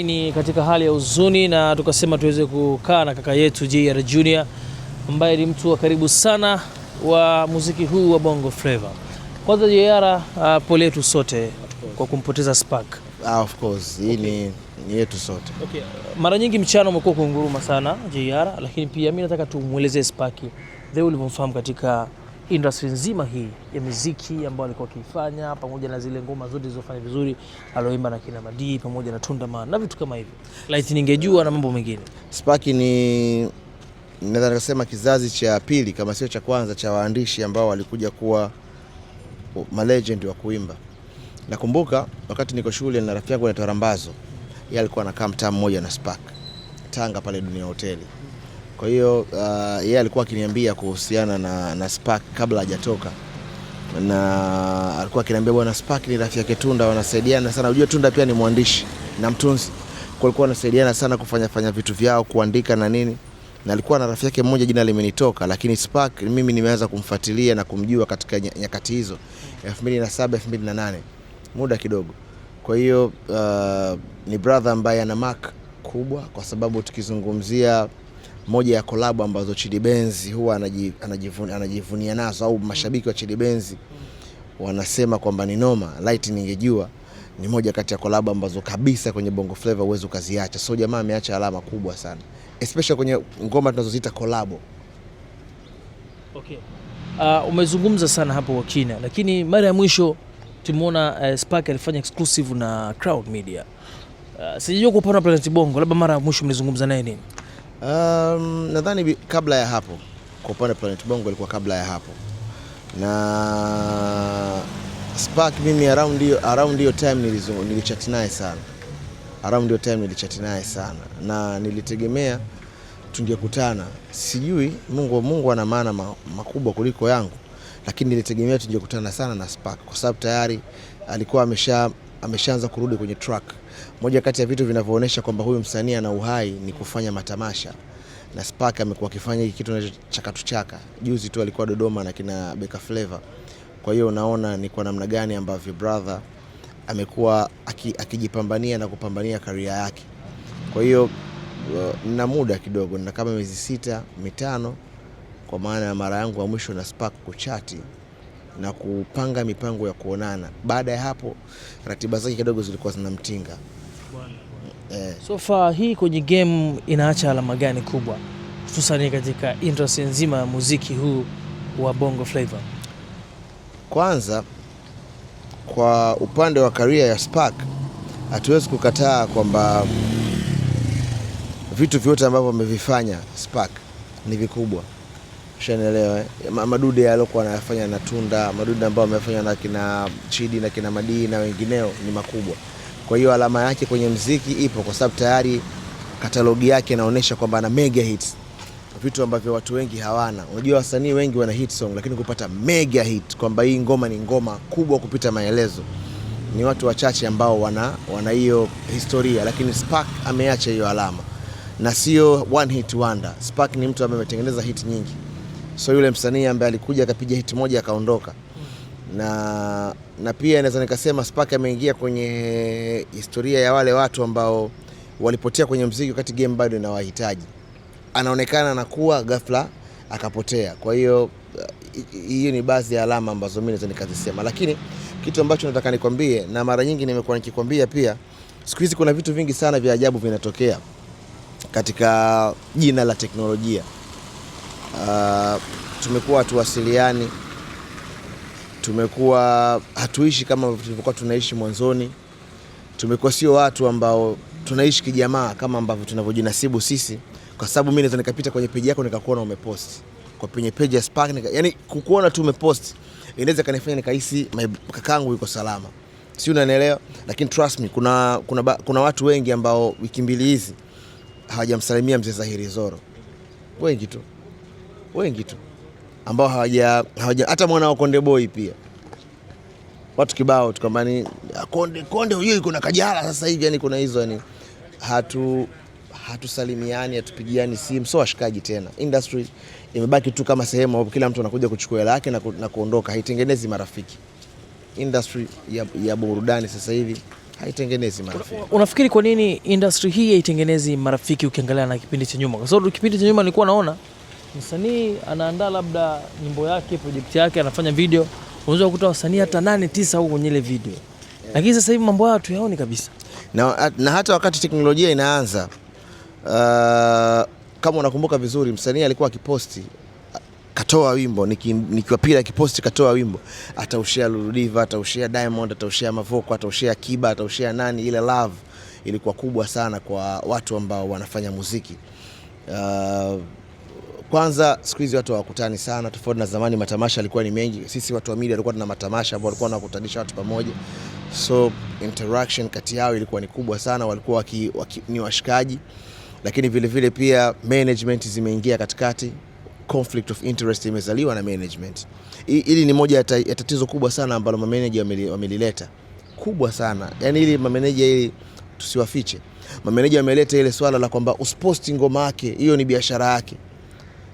Ni katika hali ya huzuni na tukasema tuweze kukaa na kaka yetu JR Junior ambaye ni mtu wa karibu sana wa muziki huu wa Bongo Flava. Kwanza JR, pole yetu sote kwa kumpoteza Spark. Of course, hii ni yetu sote. Okay. Mara nyingi mchana umekuwa kunguruma sana JR, lakini pia mimi nataka tumuelezee Spark the ulivyomfahamu katika industry nzima hii ya muziki ambayo alikuwa akifanya, pamoja na zile ngoma zote zilizofanya vizuri aloimba na kina Madi pamoja na Tundaman na vitu kama hivi. Light ningejua na mambo mengine. Spark ni naweza kusema kizazi cha pili kama sio cha kwanza cha waandishi ambao walikuja kuwa legend wa kuimba. Nakumbuka wakati niko shule na rafiki yangu anaitwa Rambazo, yeye alikuwa anakaa mtaa mmoja na Spark Tanga pale Dunia Hoteli. Kwa hiyo yeye alikuwa akiniambia kuhusiana na Spark kabla hajatoka, na alikuwa akiniambia bwana, Spark ni rafiki yake Tunda, wanasaidiana sana. Unajua Tunda pia ni mwandishi na mtunzi, kwa alikuwa wanasaidiana sana kufanya vitu vyao, kuandika na nini. Na alikuwa na rafiki yake mmoja jina limenitoka, lakini Spark mimi nimeanza kumfuatilia na kumjua katika nyakati hizo 2007 2008, muda kidogo. Kwa hiyo ni brother ambaye ana mark kubwa, kwa sababu tukizungumzia moja ya collab ambazo Chidi Benz huwa anajivunia nazo, au mashabiki wa Chidi Benz wanasema kwamba ni noma. Light ningejua ni moja kati ya collab ambazo kabisa kwenye Bongo Flava uwezo ukaziacha. So jamaa ameacha alama kubwa sana, especially kwenye ngoma tunazoziita collab. Okay. Umezungumza sana hapo wakina, lakini mara ya mwisho tumeona Spark alifanya exclusive na Crowd Media. Sijui kwa upande wa Planet Bongo, labda mara ya mwisho mlizungumza naye nini? Nadhani kabla ya hapo, kwa upande wa Planet Bongo ilikuwa kabla ya hapo. Na Spark mimi around hiyo time nilichat naye sana. Na nilitegemea tungekutana. Sijui Mungu ana maana makubwa kuliko yangu, lakini nilitegemea tungekutana sana na Spark kwa sababu tayari alikuwa ameshaanza kurudi kwenye track. Moja kati ya vitu vinavyoonyesha kwamba huyu msanii ana uhai ni kufanya matamasha, na Spark amekuwa akifanya hiki kitu na chaka. Juzi tu alikuwa Dodoma na kina Beka Flavor. Kwa hiyo unaona ni kwa namna gani ambavyo brother amekuwa akijipambania na kupambania career yake. Kwa hiyo nina muda kidogo, na kama miezi 6-5, kwa maana ya mara yangu ya mwisho na Spark kuchati na kupanga mipango ya kuonana. Baada ya hapo ratiba zake kidogo zilikuwa zinamtinga. So far hii kwenye game inaacha alama gani kubwa, hususan katika industry nzima ya muziki huu wa Bongo Flava? Kwanza kwa upande wa career ya Spark, hatuwezi kukataa kwamba vitu vyote ambavyo amevifanya Spark ni vikubwa. Ushaelewa madude aliyokuwa anayafanya na Tunda, madude ambayo amefanya na kina Chidi na kina Madi na wengineo ni makubwa. Kwa hiyo alama yake kwenye muziki ipo, kwa sababu tayari katalogi yake inaonyesha kwamba ana mega hits, vitu ambavyo watu wengi hawana. Unajua wasanii wengi wana hit song, lakini kupata mega hit kwamba hii ngoma ni ngoma kubwa kupita maelezo ni watu wachache ambao wana hiyo historia. Lakini Spark ameacha hiyo alama, na sio one hit wonder. Spark ni mtu ambaye ametengeneza hit nyingi, so yule msanii ambaye alikuja akapiga hit moja akaondoka. Na pia naweza nikasema Spark ameingia kwenye historia ya wale watu ambao walipotea kwenye muziki wakati game bado inawahitaji. Anaonekana anakuwa ghafla akapotea. Kwa hiyo hiyo ni baadhi ya alama ambazo mimi naweza nikazisema. Lakini kitu ambacho nataka nikwambie, na mara nyingi nimekuwa nikikwambia pia, siku hizi kuna vitu vingi sana vya ajabu vinatokea katika jina la teknolojia. Tumekuwa tuwasiliani, tumekuwa hatuishi kama tulivyokuwa tunaishi mwanzoni. Tumekuwa sio watu ambao tunaishi kijamaa kama ambavyo tunavyojinasibu sisi, kwa sababu mimi naweza nikapita kwenye page yako nikakuona umepost kwa kwenye page ya Spark, yani kukuona tu umepost inaweza kanifanya nikahisi kakangu yuko salama, si unanielewa? Lakini trust me, kuna watu wengi ambao wiki mbili hizi hawajamsalimia mzee Zahiri Zoro, wengi tu ambao hawaja hata mwana wa Konde Boy pia watu kibao tu kwamba ni Konde huyo yuko na Kajala sasa hivi, yani kuna hizo, yani hatusalimiani, hatupigiani simu, so washikaji tena. Industry imebaki tu kama sehemu ambapo kila mtu anakuja kuchukua hela yake na kuondoka, haitengenezi marafiki. Industry ya burudani sasa hivi haitengenezi marafiki. Unafikiri kwa nini industry hii haitengenezi marafiki ukiangalia na kipindi cha nyuma? Kwa sababu kipindi cha nyuma nilikuwa naona msanii anaandaa labda nyimbo yake, project yake, anafanya video, unaweza kukuta wasanii hata 8 9 huko kwenye ile video. Lakini sasa hivi mambo hayo tuyaoni kabisa. Na hata wakati teknolojia inaanza, kama unakumbuka vizuri, msanii alikuwa akiposti katoa wimbo, nikiwa pila akiposti katoa wimbo, ataushare Lulu Diva, ataushare Diamond, ataushare Mavoko, ataushare Kiba, ataushare nani. Ile love ilikuwa kubwa sana kwa watu ambao wanafanya muziki. Kwanza siku hizi watu hawakutani sana, tofauti na zamani. Matamasha yalikuwa ni mengi. Sisi watu wa media walikuwa tuna matamasha ambao walikuwa wanakutanisha watu pamoja, so interaction kati yao ilikuwa ni kubwa sana. Walikuwa ni washikaji, lakini vile vile pia management zimeingia katikati. Conflict of interest imezaliwa na management. Hili ni moja ya tatizo kubwa sana ambalo mameneja wamelileta, kubwa sana. Yani ili mameneja, ili tusiwafiche, mameneja wameleta ile swala la kwamba usiposti ngoma yake, hiyo ni biashara yake.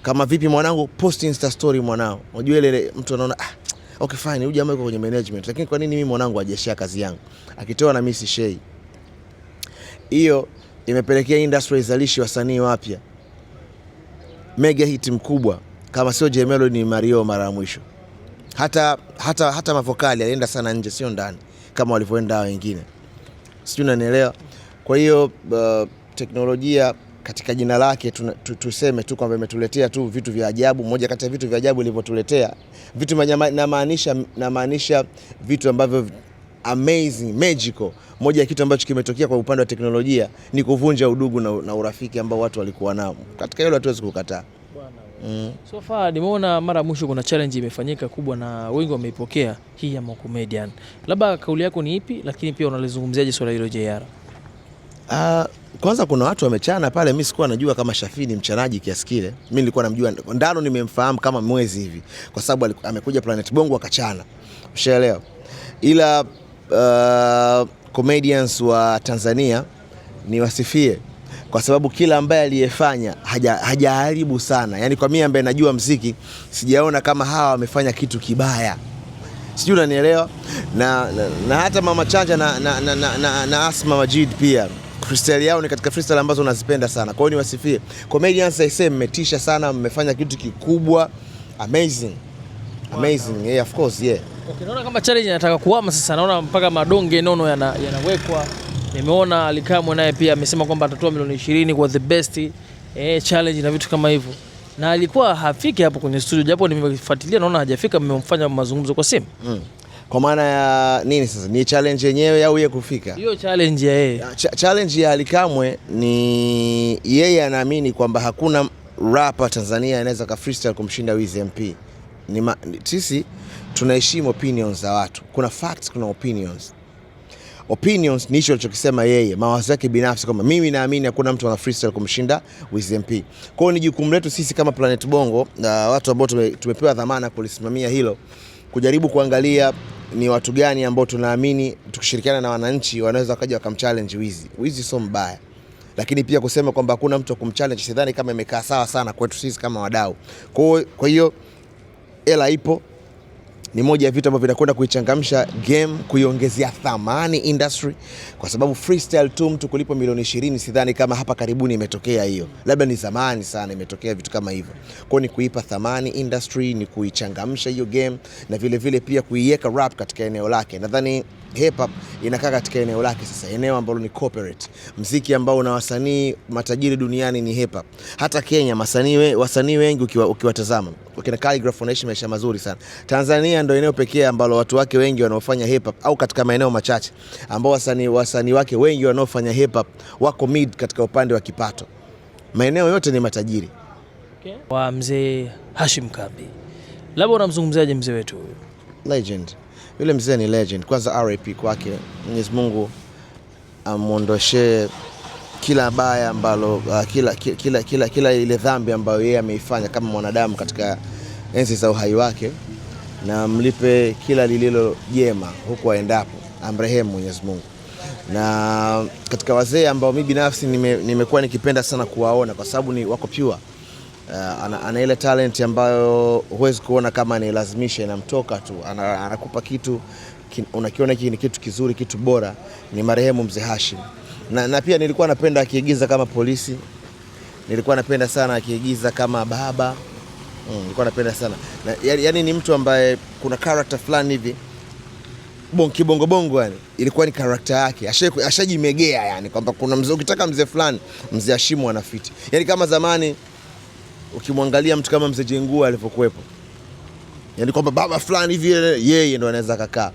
Kama vipi mwanangu, post Insta story mwanao. Unajua ile mtu anaona okay fine, huyu jamaa yuko kwenye management, lakini kwa nini mimi mwanangu hajashare kazi yangu? Akitoa na mimi si share. Hiyo imepelekea industry izalishi wasanii wapya. Mega hit mkubwa kama sio Jemelo ni Mario mara ya mwisho. Hata mavokali alienda sana nje, sio ndani kama walivyoenda wengine. Sijui unanielewa. Kwa hiyo teknolojia katika jina lake tuseme tu kwamba imetuletea tu vitu vya ajabu. Moja kati ya vitu vya ajabu ilivyotuletea vitu namaanisha vitu ambavyo amazing, magical. Moja ya kitu ambacho kimetokea kwa upande wa teknolojia ni kuvunja udugu na urafiki ambao watu walikuwa nao. Katika hilo hatuwezi kukataa. So far nimeona mara mwisho kuna challenge imefanyika kubwa na wengi wameipokea, hii ya Comedian. Labda kauli yako ni ipi, lakini pia unalizungumziaje swala hilo JR? Kwanza kuna watu wamechana pale, mimi sikuwa najua kama Shafii ni mchanaji kiasi kile. Mimi nilikuwa namjua Ndano, nimemfahamu kama mwezi hivi kwa sababu amekuja Planet Bongo akachana. Ushaelewa? Ila comedians wa Tanzania ni wasifie, kwa sababu kila ambaye aliyefanya hajaharibu sana. Yani kwa mimi ambaye najua muziki, sijaona kama hawa wamefanya kitu kibaya. Sijui unanielewa? Na hata Mama Chanja na Asma Majid pia freestyle yao ni katika freestyle ambazo nazipenda sana. Kwa hiyo ni wasifie comedians, aisee, mmetisha sana, mmefanya kitu kikubwa, amazing. Yeah, of course, yeah. Okay, naona kama challenge inataka kuhama sasa. Naona mpaka madonge nono yanawekwa. Nimeona Alikamwe naye pia amesema kwamba atatoa milioni 20 kwa the best challenge na vitu kama hivyo. Na alikuwa hafiki hapo kwenye studio, japo nimefuatilia naona hajafika. Mmemfanya mazungumzo kwa simu. Kwa maana ya nini sasa? Ni challenge yenyewe au yeye kufika? Hiyo challenge ya yeye. Challenge ya Alikamwe ni yeye anaamini kwamba hakuna rapper Tanzania anaweza ka freestyle kumshinda Wiz MP. Sisi tunaheshimu opinions za watu. Kuna facts, kuna opinions. Opinions ni hicho alichokisema yeye, mawazo yake binafsi, kwamba mimi naamini hakuna mtu ana freestyle kumshinda Wiz MP. Kwa hiyo ni jukumu letu sisi kama Planet Bongo na watu ambao tumepewa dhamana kulisimamia hilo, kujaribu kuangalia ni watu gani ambao tunaamini tukishirikiana na wananchi wanaweza kaja wakamchallenge Wiz. Wiz sio mbaya. Lakini pia kusema kwamba hakuna mtu kumchallenge, sidhani kama imekaa sawa sana kwetu sisi kama wadau. Kwa hiyo hela ipo, ni moja ya vitu ambavyo vinakwenda kuichangamsha game, kuiongezea thamani industry, kwa sababu freestyle tu mtu kulipo milioni 20 sidhani kama hapa karibuni imetokea hiyo. Labda ni zamani sana imetokea vitu kama hivyo. Kwa ni kuipa thamani industry, ni kuichangamsha hiyo game, na vile vile pia kuiweka rap katika eneo lake. Nadhani hip hop inakaa katika eneo lake sasa, eneo ambalo ni corporate. Muziki ambao una wasanii matajiri duniani ni hip hop. Hata Kenya wasanii wengi ukiwatazama, wakina Khaligraph wanaishi maisha mazuri sana. Tanzania ndio eneo pekee ambalo watu wake wengi wanaofanya hip hop, au katika maeneo machache ambao wasanii wake wengi wanaofanya hip hop wako mid katika upande wa kipato. Maeneo yote ni matajiri. Okay. Wa mzee Hashim Kambi, labda unamzungumzaje mzee wetu huyu? Legend. Yule mzee ni legend. Kwanza RIP kwake. Mwenyezi Mungu amuondoshe kila baya ambalo kila ile dhambi ambayo yeye ameifanya kama mwanadamu katika enzi za uhai wake, na mlipe kila lililo jema huko aendapo. Amrehemu Mwenyezi Mungu. Na katika wazee ambao mimi binafsi nimekuwa nikipenda sana kuwaona, kwa sababu ni wako pure. Ana ile talent ambayo huwezi kuona kama ni lazimisha, inamtoka tu. Anakupa kitu unakiona hiki ni kitu kizuri, kitu bora, ni marehemu Mzee Hashim. Na pia nilikuwa napenda akiigiza kama polisi, nilikuwa napenda sana akiigiza kama baba. Nilikuwa napenda sana yani ni mtu ambaye kuna character fulani hivi kibongo yani, ilikuwa ni character yake, ashajimegea yani, kwamba kuna mzee, ukitaka mzee fulani, Mzee Hashim anafiti. Yani kama zamani ukimwangalia mtu kama Mzee Jengua alivyokuepo, yani kwamba baba fulani hivi yeye ndo anaweza kukaa.